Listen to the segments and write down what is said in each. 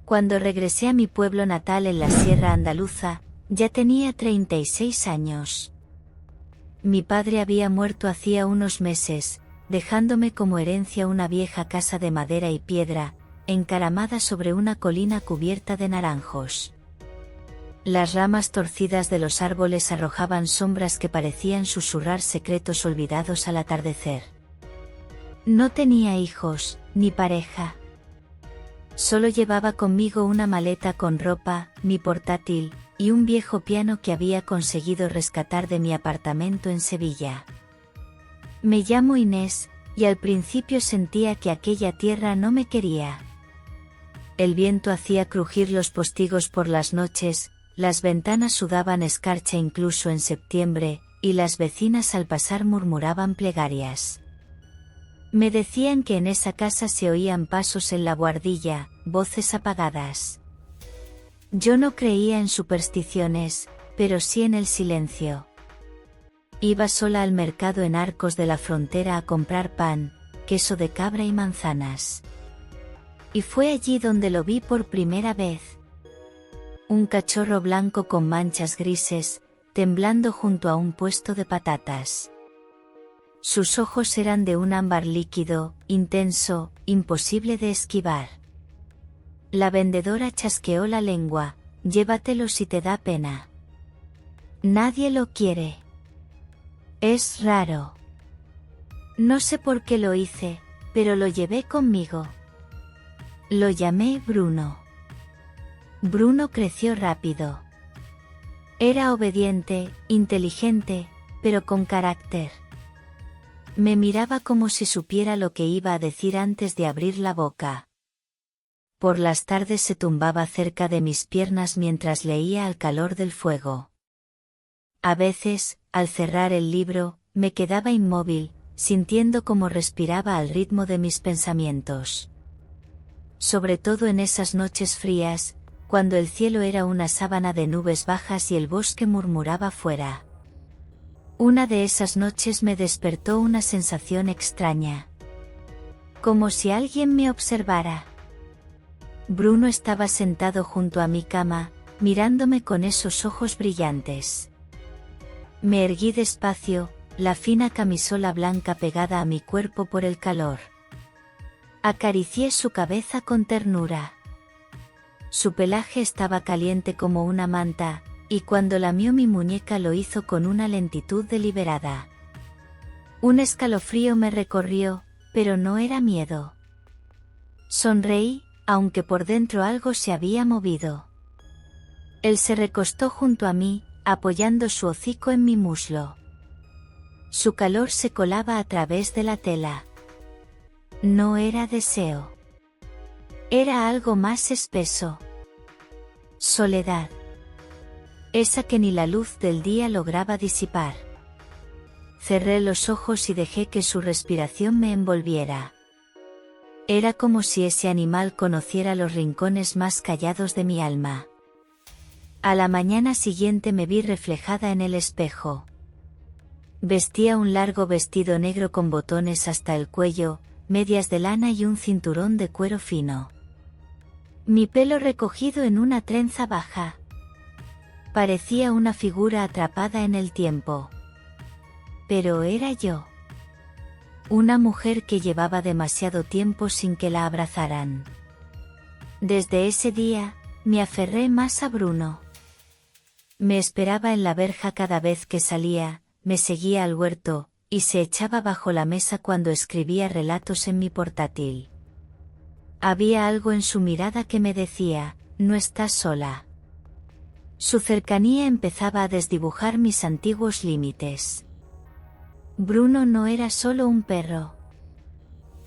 Cuando regresé a mi pueblo natal en la Sierra Andaluza, ya tenía 36 años. Mi padre había muerto hacía unos meses, dejándome como herencia una vieja casa de madera y piedra, encaramada sobre una colina cubierta de naranjos. Las ramas torcidas de los árboles arrojaban sombras que parecían susurrar secretos olvidados al atardecer. No tenía hijos, ni pareja. Solo llevaba conmigo una maleta con ropa, mi portátil, y un viejo piano que había conseguido rescatar de mi apartamento en Sevilla. Me llamo Inés, y al principio sentía que aquella tierra no me quería. El viento hacía crujir los postigos por las noches, las ventanas sudaban escarcha incluso en septiembre, y las vecinas al pasar murmuraban plegarias. Me decían que en esa casa se oían pasos en la buhardilla, voces apagadas. Yo no creía en supersticiones, pero sí en el silencio. Iba sola al mercado en Arcos de la Frontera a comprar pan, queso de cabra y manzanas. Y fue allí donde lo vi por primera vez. Un cachorro blanco con manchas grises, temblando junto a un puesto de patatas. Sus ojos eran de un ámbar líquido, intenso, imposible de esquivar. La vendedora chasqueó la lengua: llévatelo si te da pena. Nadie lo quiere. Es raro. No sé por qué lo hice, pero lo llevé conmigo. Lo llamé Bruno. Bruno creció rápido. Era obediente, inteligente, pero con carácter. Me miraba como si supiera lo que iba a decir antes de abrir la boca. Por las tardes se tumbaba cerca de mis piernas mientras leía al calor del fuego. A veces, al cerrar el libro, me quedaba inmóvil, sintiendo cómo respiraba al ritmo de mis pensamientos. Sobre todo en esas noches frías, cuando el cielo era una sábana de nubes bajas y el bosque murmuraba fuera. Una de esas noches me despertó una sensación extraña. Como si alguien me observara. Bruno estaba sentado junto a mi cama, mirándome con esos ojos brillantes. Me erguí despacio, la fina camisola blanca pegada a mi cuerpo por el calor. Acaricié su cabeza con ternura. Su pelaje estaba caliente como una manta, y cuando lamió mi muñeca lo hizo con una lentitud deliberada. Un escalofrío me recorrió, pero no era miedo. Sonreí, aunque por dentro algo se había movido. Él se recostó junto a mí, apoyando su hocico en mi muslo. Su calor se colaba a través de la tela. No era deseo. Era algo más espeso. Soledad. Esa que ni la luz del día lograba disipar. Cerré los ojos y dejé que su respiración me envolviera. Era como si ese animal conociera los rincones más callados de mi alma. A la mañana siguiente me vi reflejada en el espejo. Vestía un largo vestido negro con botones hasta el cuello, medias de lana y un cinturón de cuero fino. Mi pelo recogido en una trenza baja. Parecía una figura atrapada en el tiempo. Pero era yo. Una mujer que llevaba demasiado tiempo sin que la abrazaran. Desde ese día, me aferré más a Bruno. Me esperaba en la verja cada vez que salía, me seguía al huerto, y se echaba bajo la mesa cuando escribía relatos en mi portátil. Había algo en su mirada que me decía: no estás sola. Su cercanía empezaba a desdibujar mis antiguos límites. Bruno no era solo un perro.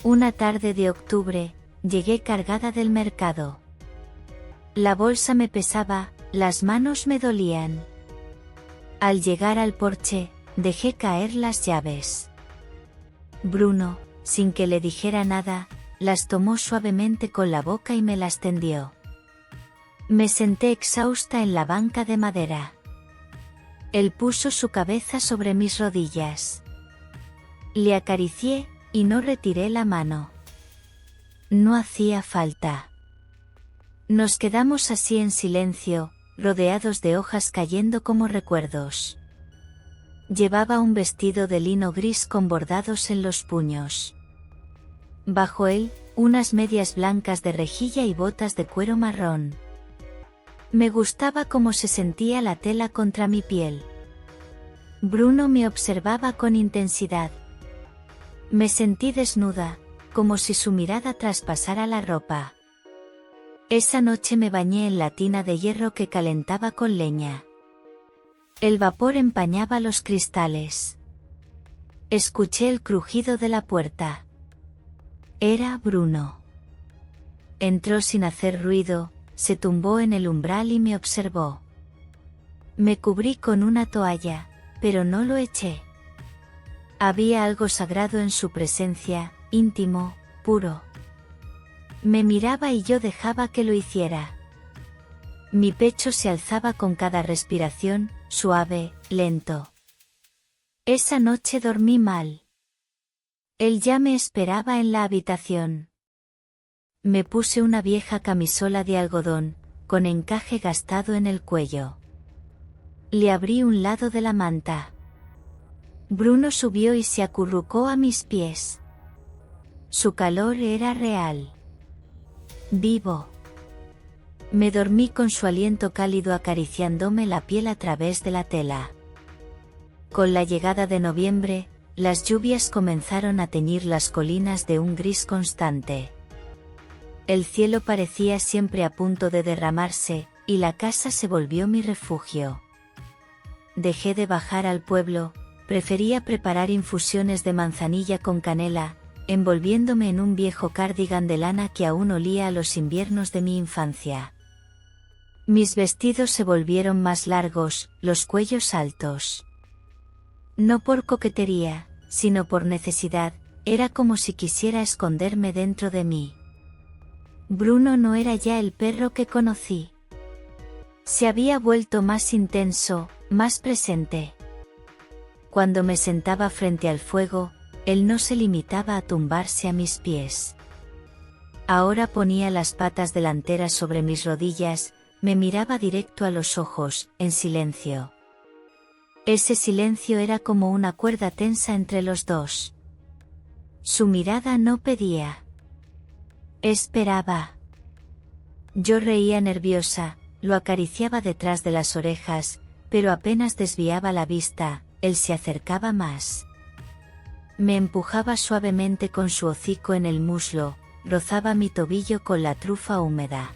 Una tarde de octubre, llegué cargada del mercado. La bolsa me pesaba, las manos me dolían. Al llegar al porche, dejé caer las llaves. Bruno, sin que le dijera nada, las tomó suavemente con la boca y me las tendió. Me senté exhausta en la banca de madera. Él puso su cabeza sobre mis rodillas. Le acaricié, y no retiré la mano. No hacía falta. Nos quedamos así en silencio, rodeados de hojas cayendo como recuerdos. Llevaba un vestido de lino gris con bordados en los puños. Bajo él, unas medias blancas de rejilla y botas de cuero marrón. Me gustaba cómo se sentía la tela contra mi piel. Bruno me observaba con intensidad. Me sentí desnuda, como si su mirada traspasara la ropa. Esa noche me bañé en la tina de hierro que calentaba con leña. El vapor empañaba los cristales. Escuché el crujido de la puerta. Era Bruno. Entró sin hacer ruido, se tumbó en el umbral y me observó. Me cubrí con una toalla, pero no lo eché. Había algo sagrado en su presencia, íntimo, puro. Me miraba y yo dejaba que lo hiciera. Mi pecho se alzaba con cada respiración, suave, lento. Esa noche dormí mal. Él ya me esperaba en la habitación. Me puse una vieja camisola de algodón, con encaje gastado en el cuello. Le abrí un lado de la manta. Bruno subió y se acurrucó a mis pies. Su calor era real. Vivo. Me dormí con su aliento cálido acariciándome la piel a través de la tela. Con la llegada de noviembre, las lluvias comenzaron a teñir las colinas de un gris constante. El cielo parecía siempre a punto de derramarse, y la casa se volvió mi refugio. Dejé de bajar al pueblo, prefería preparar infusiones de manzanilla con canela, envolviéndome en un viejo cardigan de lana que aún olía a los inviernos de mi infancia. Mis vestidos se volvieron más largos, los cuellos altos. No por coquetería, sino por necesidad, era como si quisiera esconderme dentro de mí. Bruno no era ya el perro que conocí. Se había vuelto más intenso, más presente. Cuando me sentaba frente al fuego, él no se limitaba a tumbarse a mis pies. Ahora ponía las patas delanteras sobre mis rodillas, me miraba directo a los ojos, en silencio. Ese silencio era como una cuerda tensa entre los dos. Su mirada no pedía. Esperaba. Yo reía nerviosa, lo acariciaba detrás de las orejas, pero apenas desviaba la vista, él se acercaba más. Me empujaba suavemente con su hocico en el muslo, rozaba mi tobillo con la trufa húmeda.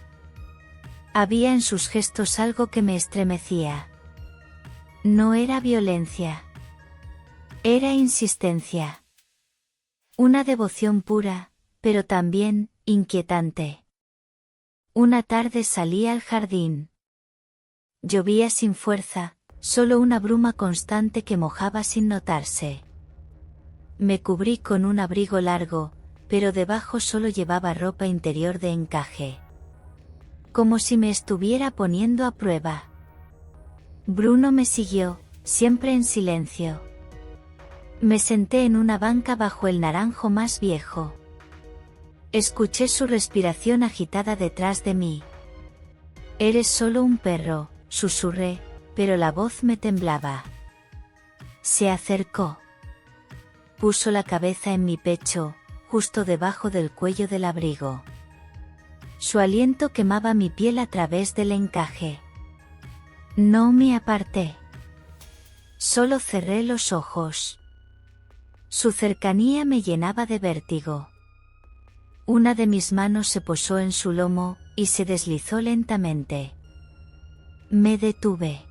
Había en sus gestos algo que me estremecía. No era violencia. Era insistencia. Una devoción pura, pero también inquietante. Una tarde salí al jardín. Llovía sin fuerza, solo una bruma constante que mojaba sin notarse. Me cubrí con un abrigo largo, pero debajo solo llevaba ropa interior de encaje. Como si me estuviera poniendo a prueba. Bruno me siguió, siempre en silencio. Me senté en una banca bajo el naranjo más viejo. Escuché su respiración agitada detrás de mí. «Eres solo un perro», susurré, pero la voz me temblaba. Se acercó. Puso la cabeza en mi pecho, justo debajo del cuello del abrigo. Su aliento quemaba mi piel a través del encaje. No me aparté. Solo cerré los ojos. Su cercanía me llenaba de vértigo. Una de mis manos se posó en su lomo, y se deslizó lentamente. Me detuve.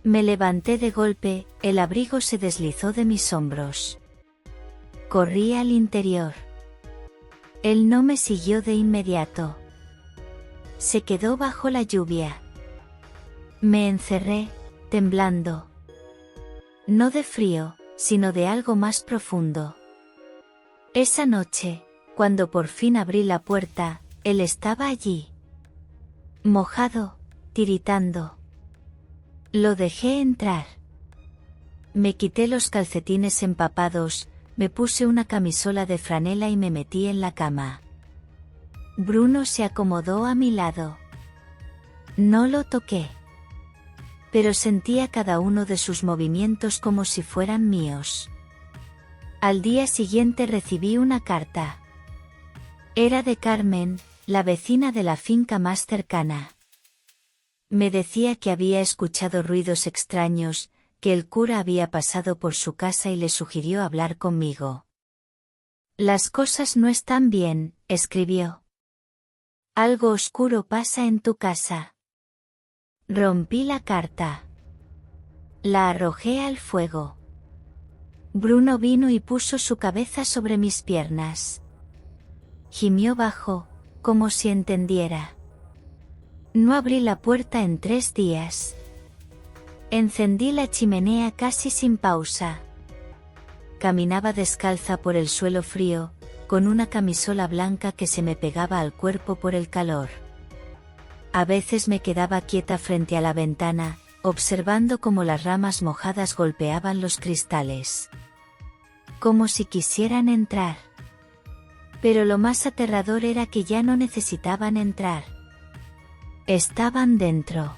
Me levanté de golpe, el abrigo se deslizó de mis hombros. Corrí al interior. Él no me siguió de inmediato. Se quedó bajo la lluvia. Me encerré, temblando. No de frío, sino de algo más profundo. Esa noche, cuando por fin abrí la puerta, él estaba allí. Mojado, tiritando. Lo dejé entrar. Me quité los calcetines empapados, me puse una camisola de franela y me metí en la cama. Bruno se acomodó a mi lado. No lo toqué. Pero sentía cada uno de sus movimientos como si fueran míos. Al día siguiente recibí una carta. Era de Carmen, la vecina de la finca más cercana. Me decía que había escuchado ruidos extraños, que el cura había pasado por su casa y le sugirió hablar conmigo. Las cosas no están bien, escribió. Algo oscuro pasa en tu casa. Rompí la carta. La arrojé al fuego. Bruno vino y puso su cabeza sobre mis piernas. Gimió bajo, como si entendiera. No abrí la puerta en 3 días. Encendí la chimenea casi sin pausa. Caminaba descalza por el suelo frío, con una camisola blanca que se me pegaba al cuerpo por el calor. A veces me quedaba quieta frente a la ventana, observando cómo las ramas mojadas golpeaban los cristales. Como si quisieran entrar. Pero lo más aterrador era que ya no necesitaban entrar. Estaban dentro.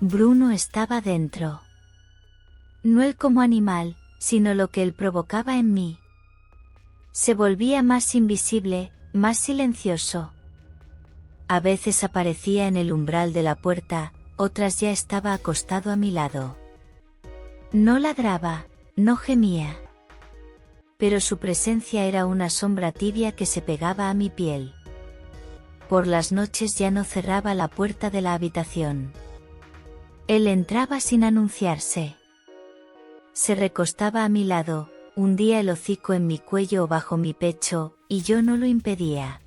Bruno estaba dentro. No él como animal, sino lo que él provocaba en mí. Se volvía más invisible, más silencioso. A veces aparecía en el umbral de la puerta, otras ya estaba acostado a mi lado. No ladraba, no gemía. Pero su presencia era una sombra tibia que se pegaba a mi piel. Por las noches ya no cerraba la puerta de la habitación. Él entraba sin anunciarse. Se recostaba a mi lado, hundía el hocico en mi cuello o bajo mi pecho, y yo no lo impedía.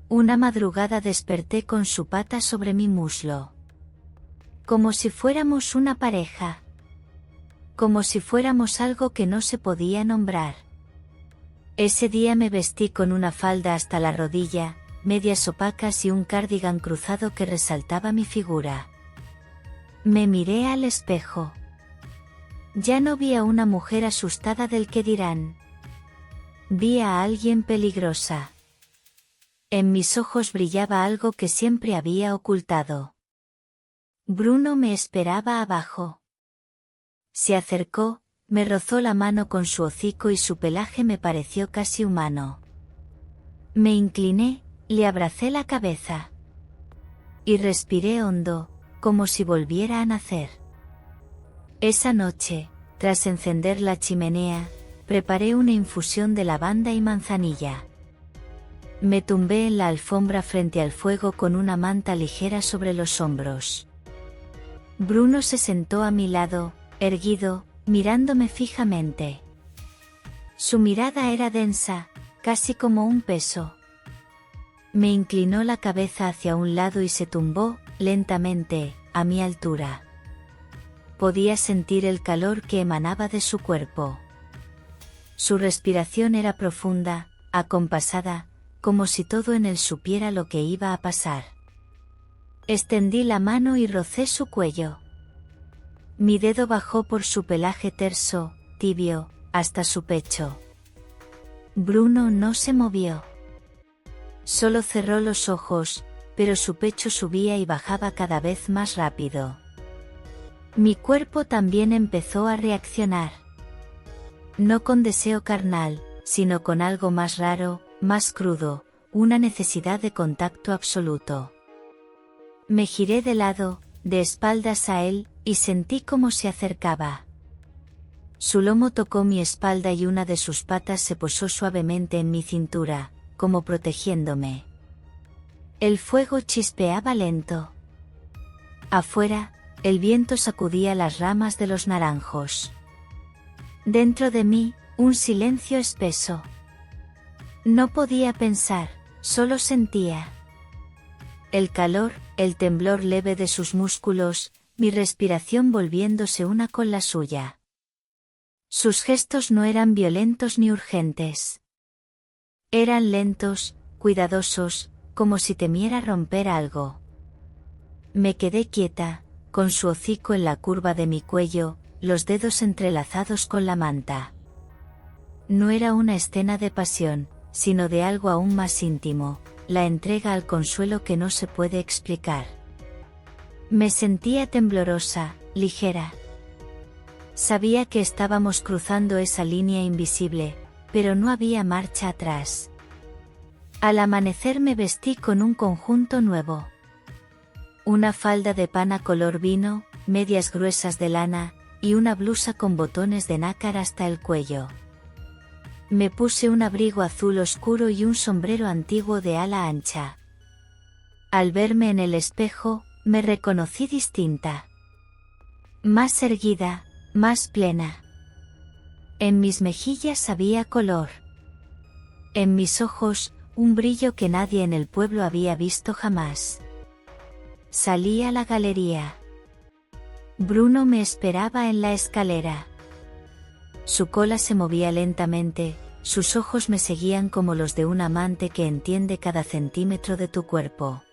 Una madrugada desperté con su pata sobre mi muslo. Como si fuéramos una pareja. Como si fuéramos algo que no se podía nombrar. Ese día me vestí con una falda hasta la rodilla, medias opacas y un cardigan cruzado que resaltaba mi figura. Me miré al espejo. Ya no vi a una mujer asustada del que dirán. Vi a alguien peligrosa. En mis ojos brillaba algo que siempre había ocultado. Bruno me esperaba abajo. Se acercó, me rozó la mano con su hocico y su pelaje me pareció casi humano. Me incliné, le abracé la cabeza. Y respiré hondo, como si volviera a nacer. Esa noche, tras encender la chimenea, preparé una infusión de lavanda y manzanilla. Me tumbé en la alfombra frente al fuego con una manta ligera sobre los hombros. Bruno se sentó a mi lado, erguido, mirándome fijamente. Su mirada era densa, casi como un peso. Me inclinó la cabeza hacia un lado y se tumbó, lentamente, a mi altura. Podía sentir el calor que emanaba de su cuerpo. Su respiración era profunda, acompasada, como si todo en él supiera lo que iba a pasar. Extendí la mano y rocé su cuello. Mi dedo bajó por su pelaje terso, tibio, hasta su pecho. Bruno no se movió. Solo cerró los ojos, pero su pecho subía y bajaba cada vez más rápido. Mi cuerpo también empezó a reaccionar. No con deseo carnal, sino con algo más raro, más crudo, una necesidad de contacto absoluto. Me giré de lado, de espaldas a él, y sentí cómo se acercaba. Su lomo tocó mi espalda y una de sus patas se posó suavemente en mi cintura, como protegiéndome. El fuego chispeaba lento. Afuera, el viento sacudía las ramas de los naranjos. Dentro de mí, un silencio espeso. No podía pensar, solo sentía. El calor, el temblor leve de sus músculos, mi respiración volviéndose una con la suya. Sus gestos no eran violentos ni urgentes. Eran lentos, cuidadosos, como si temiera romper algo. Me quedé quieta, con su hocico en la curva de mi cuello, los dedos entrelazados con la manta. No era una escena de pasión, sino de algo aún más íntimo, la entrega al consuelo que no se puede explicar. Me sentía temblorosa, ligera. Sabía que estábamos cruzando esa línea invisible, pero no había marcha atrás. Al amanecer me vestí con un conjunto nuevo. Una falda de pana color vino, medias gruesas de lana, y una blusa con botones de nácar hasta el cuello. Me puse un abrigo azul oscuro y un sombrero antiguo de ala ancha. Al verme en el espejo, me reconocí distinta. Más erguida, más plena. En mis mejillas había color. En mis ojos, un brillo que nadie en el pueblo había visto jamás. Salí a la galería. Bruno me esperaba en la escalera. Su cola se movía lentamente, sus ojos me seguían como los de un amante que entiende cada centímetro de tu cuerpo.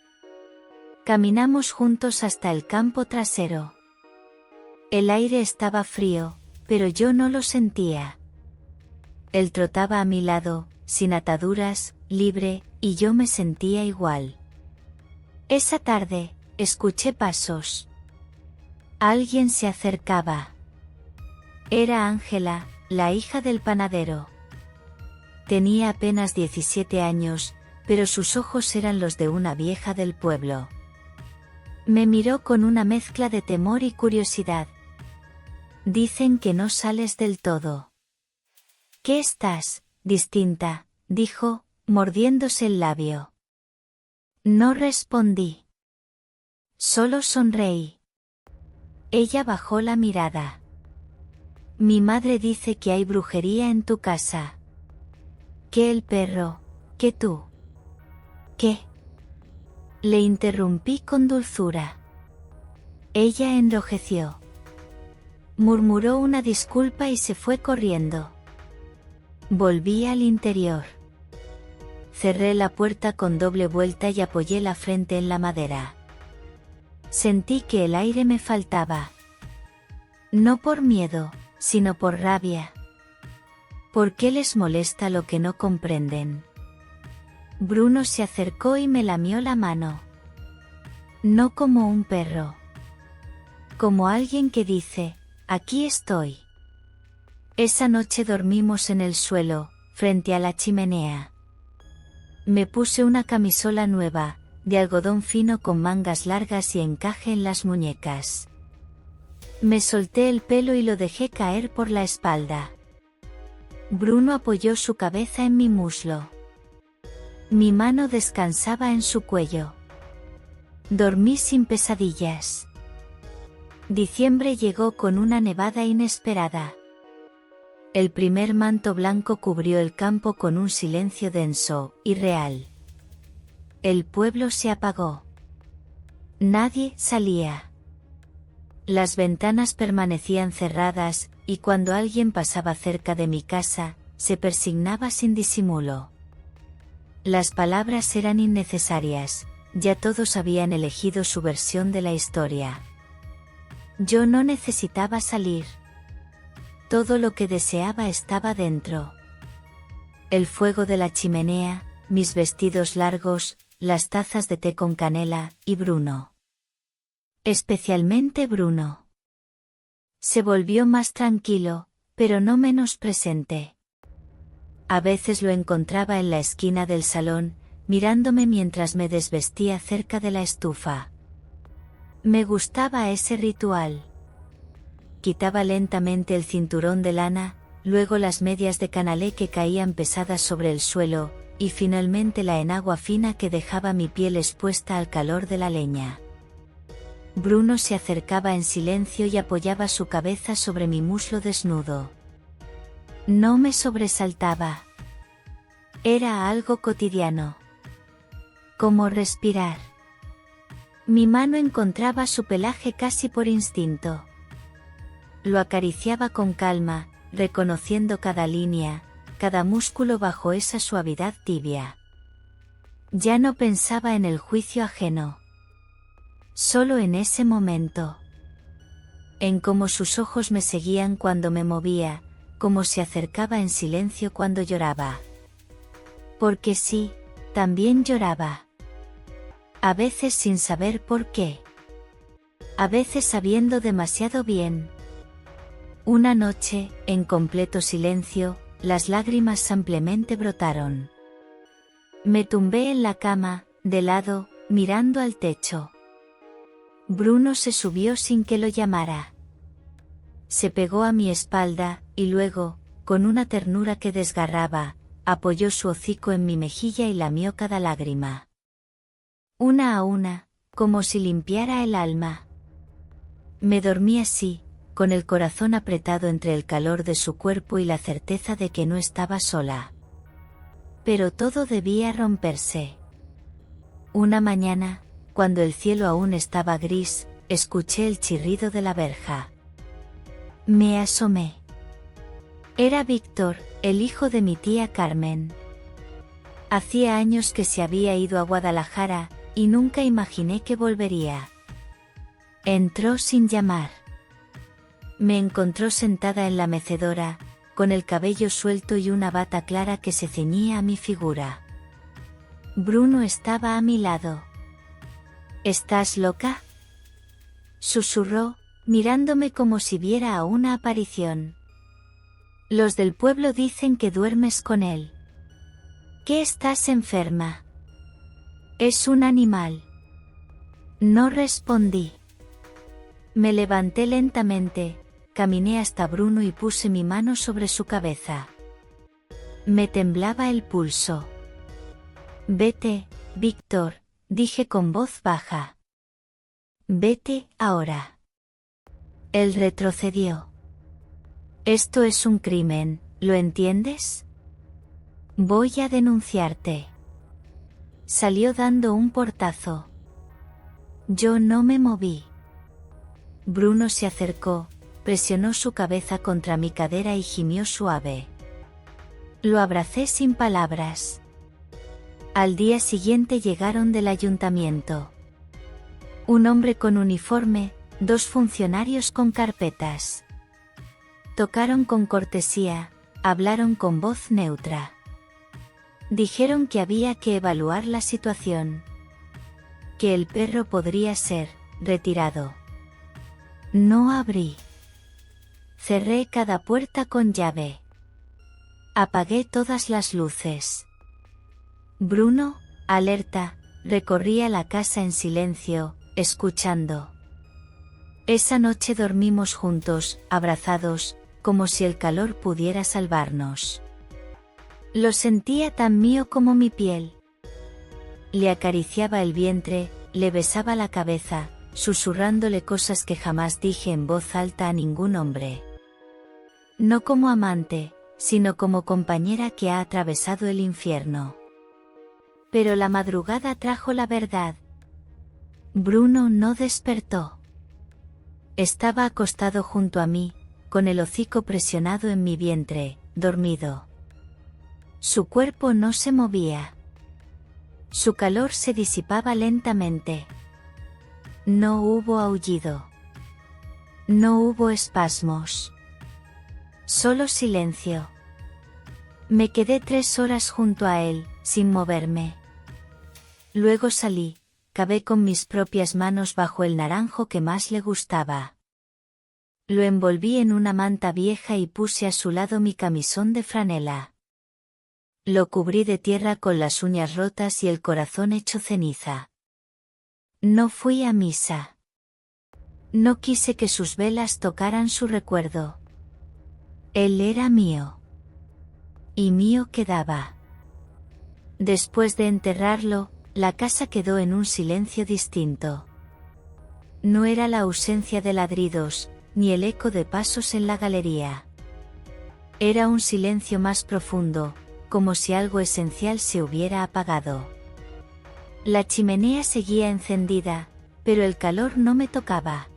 Caminamos juntos hasta el campo trasero. El aire estaba frío, pero yo no lo sentía. Él trotaba a mi lado, sin ataduras, libre, y yo me sentía igual. Esa tarde, escuché pasos. Alguien se acercaba. Era Ángela, la hija del panadero. Tenía apenas 17 años, pero sus ojos eran los de una vieja del pueblo. Me miró con una mezcla de temor y curiosidad. Dicen que no sales del todo. ¿Qué estás, distinta?, dijo, mordiéndose el labio. No respondí. Solo sonreí. Ella bajó la mirada. Mi madre dice que hay brujería en tu casa. Que el perro, que tú. ¿Qué? Le interrumpí con dulzura. Ella enrojeció. Murmuró una disculpa y se fue corriendo. Volví al interior. Cerré la puerta con doble vuelta y apoyé la frente en la madera. Sentí que el aire me faltaba. No por miedo, sino por rabia. ¿Por qué les molesta lo que no comprenden? Bruno se acercó y me lamió la mano. No como un perro. Como alguien que dice, aquí estoy. Esa noche dormimos en el suelo, frente a la chimenea. Me puse una camisola nueva, de algodón fino con mangas largas y encaje en las muñecas. Me solté el pelo y lo dejé caer por la espalda. Bruno apoyó su cabeza en mi muslo. Mi mano descansaba en su cuello. Dormí sin pesadillas. Diciembre llegó con una nevada inesperada. El primer manto blanco cubrió el campo con un silencio denso, irreal. El pueblo se apagó. Nadie salía. Las ventanas permanecían cerradas, y cuando alguien pasaba cerca de mi casa, se persignaba sin disimulo. Las palabras eran innecesarias, ya todos habían elegido su versión de la historia. Yo no necesitaba salir. Todo lo que deseaba estaba dentro. El fuego de la chimenea, mis vestidos largos, las tazas de té con canela, y Bruno. Especialmente Bruno. Se volvió más tranquilo, pero no menos presente. A veces lo encontraba en la esquina del salón, mirándome mientras me desvestía cerca de la estufa. Me gustaba ese ritual. Quitaba lentamente el cinturón de lana, luego las medias de canalé que caían pesadas sobre el suelo, y finalmente la enagua fina que dejaba mi piel expuesta al calor de la leña. Bruno se acercaba en silencio y apoyaba su cabeza sobre mi muslo desnudo. No me sobresaltaba. Era algo cotidiano. Como respirar. Mi mano encontraba su pelaje casi por instinto. Lo acariciaba con calma, reconociendo cada línea, cada músculo bajo esa suavidad tibia. Ya no pensaba en el juicio ajeno. Solo en ese momento. En cómo sus ojos me seguían cuando me movía, cómo se acercaba en silencio cuando lloraba. Porque sí, también lloraba. A veces sin saber por qué. A veces sabiendo demasiado bien. Una noche, en completo silencio, las lágrimas ampliamente brotaron. Me tumbé en la cama, de lado, mirando al techo. Bruno se subió sin que lo llamara. Se pegó a mi espalda, y luego, con una ternura que desgarraba, apoyó su hocico en mi mejilla y lamió cada lágrima. Una a una, como si limpiara el alma. Me dormí así, con el corazón apretado entre el calor de su cuerpo y la certeza de que no estaba sola. Pero todo debía romperse. Una mañana, cuando el cielo aún estaba gris, escuché el chirrido de la verja. Me asomé. Era Víctor, el hijo de mi tía Carmen. Hacía años que se había ido a Guadalajara, y nunca imaginé que volvería. Entró sin llamar. Me encontró sentada en la mecedora, con el cabello suelto y una bata clara que se ceñía a mi figura. Bruno estaba a mi lado. ¿Estás loca?, susurró, mirándome como si viera a una aparición. Los del pueblo dicen que duermes con él. ¿Qué, estás enferma? Es un animal. No respondí. Me levanté lentamente, caminé hasta Bruno y puse mi mano sobre su cabeza. Me temblaba el pulso. Vete, Víctor, dije con voz baja. Vete, ahora. Él retrocedió. Esto es un crimen, ¿lo entiendes? Voy a denunciarte. Salió dando un portazo. Yo no me moví. Bruno se acercó, presionó su cabeza contra mi cadera y gimió suave. Lo abracé sin palabras. Al día siguiente llegaron del ayuntamiento. Un hombre con uniforme, 2 funcionarios con carpetas. Tocaron con cortesía, hablaron con voz neutra. Dijeron que había que evaluar la situación. Que el perro podría ser retirado. No abrí. Cerré cada puerta con llave. Apagué todas las luces. Bruno, alerta, recorría la casa en silencio, escuchando. Esa noche dormimos juntos, abrazados, como si el calor pudiera salvarnos. Lo sentía tan mío como mi piel. Le acariciaba el vientre, le besaba la cabeza, susurrándole cosas que jamás dije en voz alta a ningún hombre. No como amante, sino como compañera que ha atravesado el infierno. Pero la madrugada trajo la verdad. Bruno no despertó. Estaba acostado junto a mí, con el hocico presionado en mi vientre, dormido. Su cuerpo no se movía. Su calor se disipaba lentamente. No hubo aullido. No hubo espasmos. Solo silencio. Me quedé 3 horas junto a él, sin moverme. Luego salí, cavé con mis propias manos bajo el naranjo que más le gustaba. Lo envolví en una manta vieja y puse a su lado mi camisón de franela. Lo cubrí de tierra con las uñas rotas y el corazón hecho ceniza. No fui a misa. No quise que sus velas tocaran su recuerdo. Él era mío. Y mío quedaba. Después de enterrarlo, la casa quedó en un silencio distinto. No era la ausencia de ladridos, ni el eco de pasos en la galería. Era un silencio más profundo, como si algo esencial se hubiera apagado. La chimenea seguía encendida, pero el calor no me tocaba.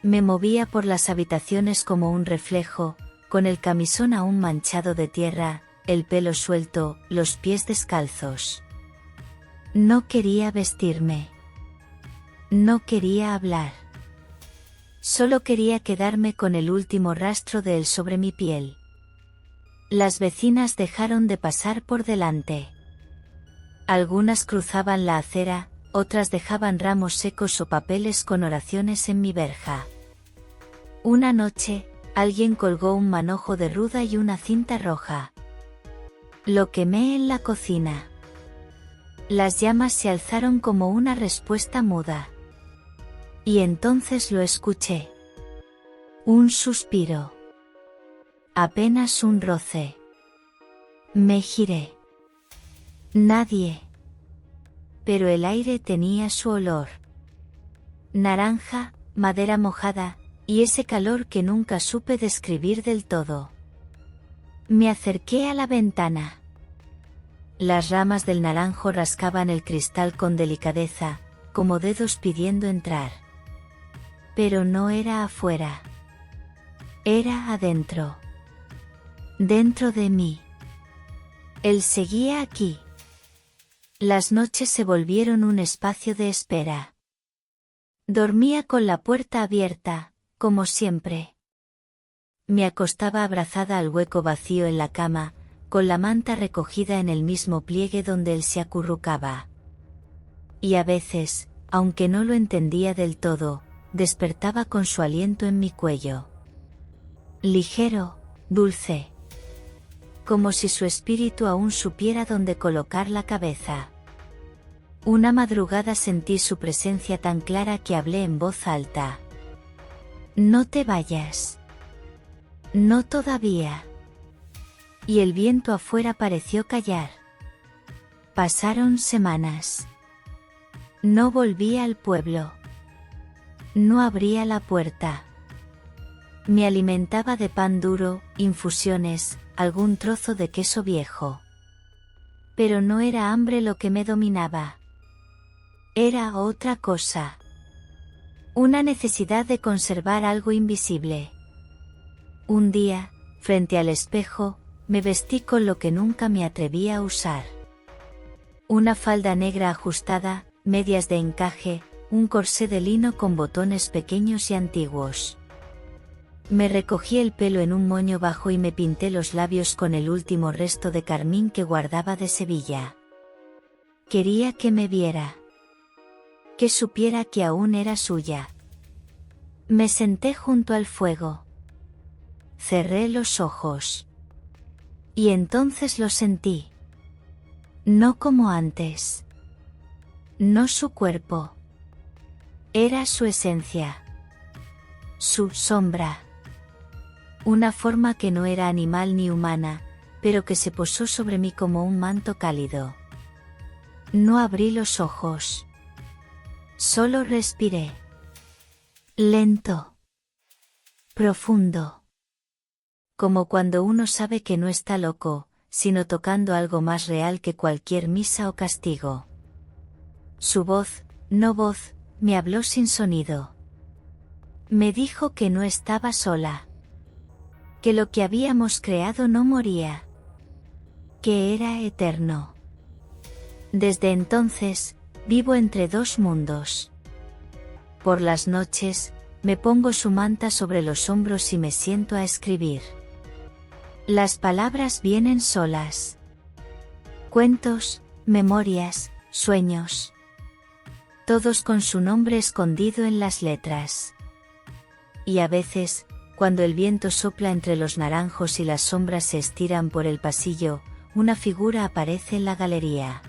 Me movía por las habitaciones como un reflejo, con el camisón aún manchado de tierra, el pelo suelto, los pies descalzos. No quería vestirme. No quería hablar. Solo quería quedarme con el último rastro de él sobre mi piel. Las vecinas dejaron de pasar por delante. Algunas cruzaban la acera, otras dejaban ramos secos o papeles con oraciones en mi verja. Una noche, alguien colgó un manojo de ruda y una cinta roja. Lo quemé en la cocina. Las llamas se alzaron como una respuesta muda. Y entonces lo escuché. Un suspiro. Apenas un roce. Me giré. Nadie. Pero el aire tenía su olor. Naranja, madera mojada, y ese calor que nunca supe describir del todo. Me acerqué a la ventana. Las ramas del naranjo rascaban el cristal con delicadeza, como dedos pidiendo entrar. Pero no era afuera. Era adentro. Dentro de mí. Él seguía aquí. Las noches se volvieron un espacio de espera. Dormía con la puerta abierta, como siempre. Me acostaba abrazada al hueco vacío en la cama, con la manta recogida en el mismo pliegue donde él se acurrucaba. Y a veces, aunque no lo entendía del todo, despertaba con su aliento en mi cuello. Ligero, dulce. Como si su espíritu aún supiera dónde colocar la cabeza. Una madrugada sentí su presencia tan clara que hablé en voz alta. No te vayas. No todavía. Y el viento afuera pareció callar. Pasaron semanas. No volví al pueblo. No abría la puerta. Me alimentaba de pan duro, infusiones, algún trozo de queso viejo. Pero no era hambre lo que me dominaba. Era otra cosa. Una necesidad de conservar algo invisible. Un día, frente al espejo, me vestí con lo que nunca me atreví a usar. Una falda negra ajustada, medias de encaje, un corsé de lino con botones pequeños y antiguos. Me recogí el pelo en un moño bajo y me pinté los labios con el último resto de carmín que guardaba de Sevilla. Quería que me viera. Que supiera que aún era suya. Me senté junto al fuego. Cerré los ojos. Y entonces lo sentí. No como antes. No su cuerpo. Era su esencia. Su sombra. Una forma que no era animal ni humana, pero que se posó sobre mí como un manto cálido. No abrí los ojos. Solo respiré. Lento. Profundo. Como cuando uno sabe que no está loco, sino tocando algo más real que cualquier misa o castigo. Su voz, no voz, me habló sin sonido. Me dijo que no estaba sola. Que lo que habíamos creado no moría. Que era eterno. Desde entonces, vivo entre dos mundos. Por las noches, me pongo su manta sobre los hombros y me siento a escribir. Las palabras vienen solas. Cuentos, memorias, sueños. Todos con su nombre escondido en las letras. Y a veces, cuando el viento sopla entre los naranjos y las sombras se estiran por el pasillo, una figura aparece en la galería.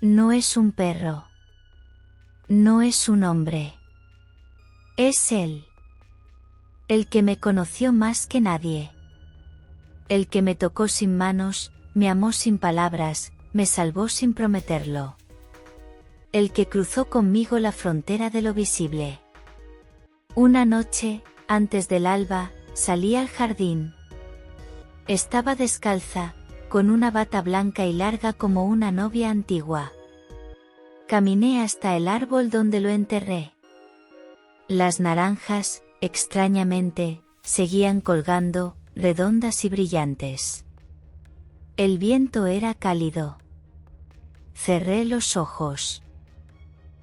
No es un perro. No es un hombre. Es él. El que me conoció más que nadie. El que me tocó sin manos, me amó sin palabras, me salvó sin prometerlo. El que cruzó conmigo la frontera de lo visible. Una noche, antes del alba, salí al jardín. Estaba descalza, con una bata blanca y larga como una novia antigua. Caminé hasta el árbol donde lo enterré. Las naranjas, extrañamente, seguían colgando, redondas y brillantes. El viento era cálido. Cerré los ojos.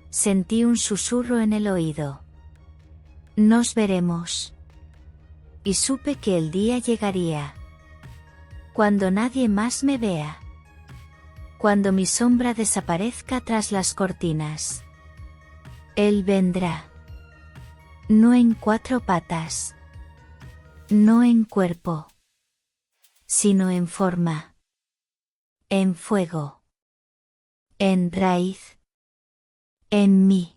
Sentí un susurro en el oído. Nos veremos. Y supe que el día llegaría. Cuando nadie más me vea. Cuando mi sombra desaparezca tras las cortinas. Él vendrá. No en 4 patas. No en cuerpo. Sino en forma. En fuego. En raíz. En mí.